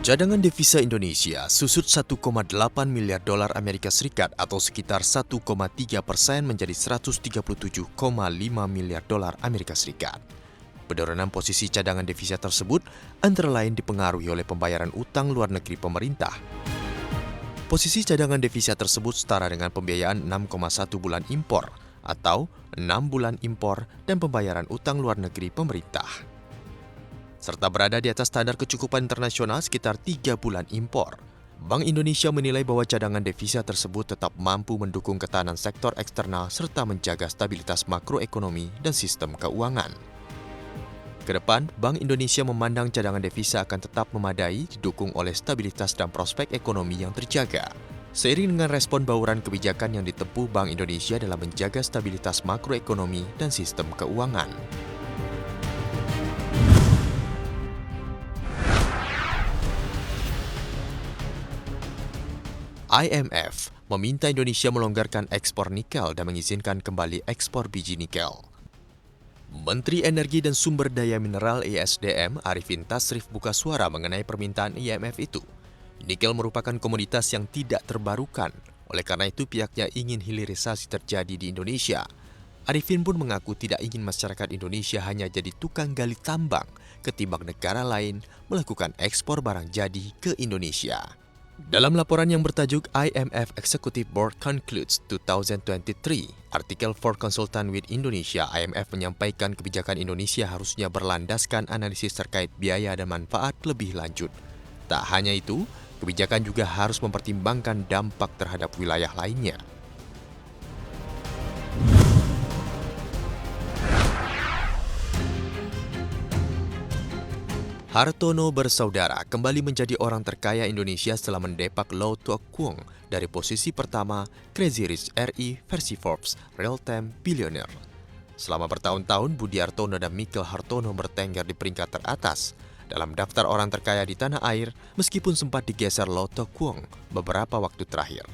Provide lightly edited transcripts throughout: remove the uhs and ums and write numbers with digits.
Cadangan devisa Indonesia susut 1,8 miliar dolar Amerika Serikat atau sekitar 1,3% menjadi 137,5 miliar dolar Amerika Serikat. Penurunan posisi cadangan devisa tersebut antara lain dipengaruhi oleh pembayaran utang luar negeri pemerintah. Posisi cadangan devisa tersebut setara dengan pembiayaan 6,1 bulan impor atau 6 bulan impor dan pembayaran utang luar negeri pemerintah, serta berada di atas standar kecukupan internasional sekitar 3 bulan impor. Bank Indonesia menilai bahwa cadangan devisa tersebut tetap mampu mendukung ketahanan sektor eksternal serta menjaga stabilitas makroekonomi dan sistem keuangan. Kedepan, Bank Indonesia memandang cadangan devisa akan tetap memadai didukung oleh stabilitas dan prospek ekonomi yang terjaga. Seiring dengan respon bauran kebijakan yang ditempuh Bank Indonesia dalam menjaga stabilitas makroekonomi dan sistem keuangan. IMF meminta Indonesia melonggarkan ekspor nikel dan mengizinkan kembali ekspor biji nikel. Menteri Energi dan Sumber Daya Mineral (ESDM) Arifin Tasrif buka suara mengenai permintaan IMF itu. Nikel merupakan komoditas yang tidak terbarukan, oleh karena itu pihaknya ingin hilirisasi terjadi di Indonesia. Arifin pun mengaku tidak ingin masyarakat Indonesia hanya jadi tukang gali tambang, ketimbang negara lain melakukan ekspor barang jadi ke Indonesia. Dalam laporan yang bertajuk IMF Executive Board Concludes 2023, artikel For Consultant with Indonesia, IMF menyampaikan kebijakan Indonesia harusnya berlandaskan analisis terkait biaya dan manfaat lebih lanjut. Tak hanya itu, kebijakan juga harus mempertimbangkan dampak terhadap wilayah lainnya. Hartono bersaudara kembali menjadi orang terkaya Indonesia setelah mendepak Lau Tuok Kuong dari posisi pertama Crazy Rich RI versi Forbes Real Time Billionaire. Selama bertahun-tahun, Budi Hartono dan Mikkel Hartono bertengger di peringkat teratas dalam daftar orang terkaya di tanah air, meskipun sempat digeser Lau Tuok Kuong beberapa waktu terakhir.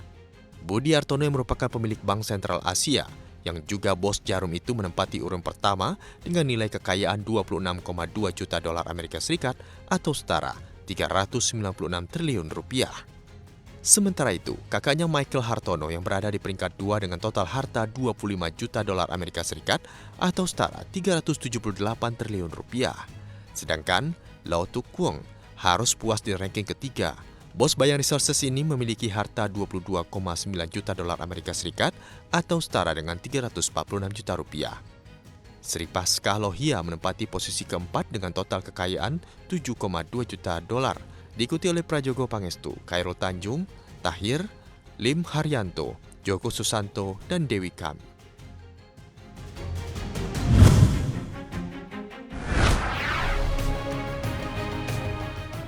Budi Hartono yang merupakan pemilik Bank Sentral Asia, yang juga bos Jarum itu menempati urutan pertama dengan nilai kekayaan 26,2 juta dolar Amerika Serikat atau setara 396 triliun rupiah. Sementara itu, kakaknya Michael Hartono yang berada di peringkat 2 dengan total harta 25 juta dolar Amerika Serikat atau setara 378 triliun rupiah. Sedangkan Lau Tuok Kuong harus puas di ranking ketiga. Bos Bayan Resources ini memiliki harta 22,9 juta dolar Amerika Serikat atau setara dengan 346 juta rupiah. Sri Pasca Lohia menempati posisi keempat dengan total kekayaan 7,2 juta dolar, diikuti oleh Prajogo Pangestu, Khairul Tanjung, Tahir, Lim Haryanto, Joko Susanto, dan Dewi Kam.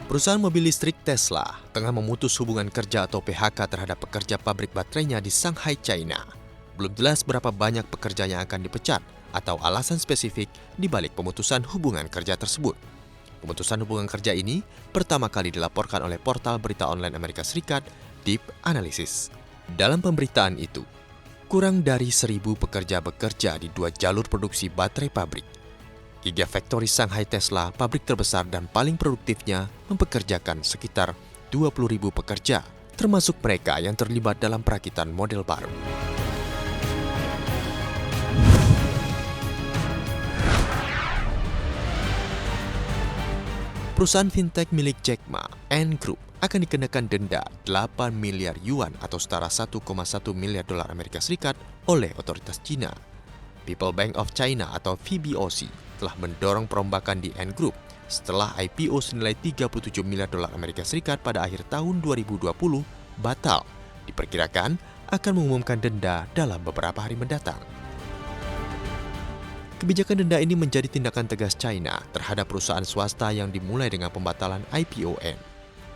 Perusahaan mobil listrik Tesla tengah memutus hubungan kerja atau PHK terhadap pekerja pabrik baterainya di Shanghai, China. Belum jelas berapa banyak pekerja yang akan dipecat atau alasan spesifik di balik pemutusan hubungan kerja tersebut. Pemutusan hubungan kerja ini pertama kali dilaporkan oleh portal berita online Amerika Serikat, Deep Analysis. Dalam pemberitaan itu, kurang dari 1.000 pekerja bekerja di 2 jalur produksi baterai pabrik. Gigafactory Shanghai Tesla, pabrik terbesar dan paling produktifnya, mempekerjakan sekitar 20.000 pekerja, termasuk mereka yang terlibat dalam perakitan model baru. Perusahaan fintech milik Jack Ma, Ant Group, akan dikenakan denda 8 miliar yuan atau setara 1,1 miliar dolar Amerika Serikat oleh otoritas Cina. People Bank of China atau PBOC telah mendorong perombakan di Ant Group setelah IPO senilai 37 miliar dolar Amerika Serikat pada akhir tahun 2020 batal. Diperkirakan akan mengumumkan denda dalam beberapa hari mendatang. Kebijakan denda ini menjadi tindakan tegas China terhadap perusahaan swasta yang dimulai dengan pembatalan IPO Ant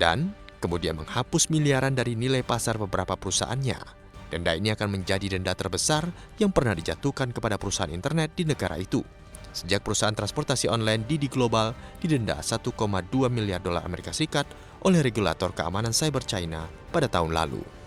dan kemudian menghapus miliaran dari nilai pasar beberapa perusahaannya. Denda ini akan menjadi denda terbesar yang pernah dijatuhkan kepada perusahaan internet di negara itu, sejak perusahaan transportasi online Didi Global didenda 1,2 miliar dolar Amerika Serikat oleh regulator keamanan cyber China pada tahun lalu.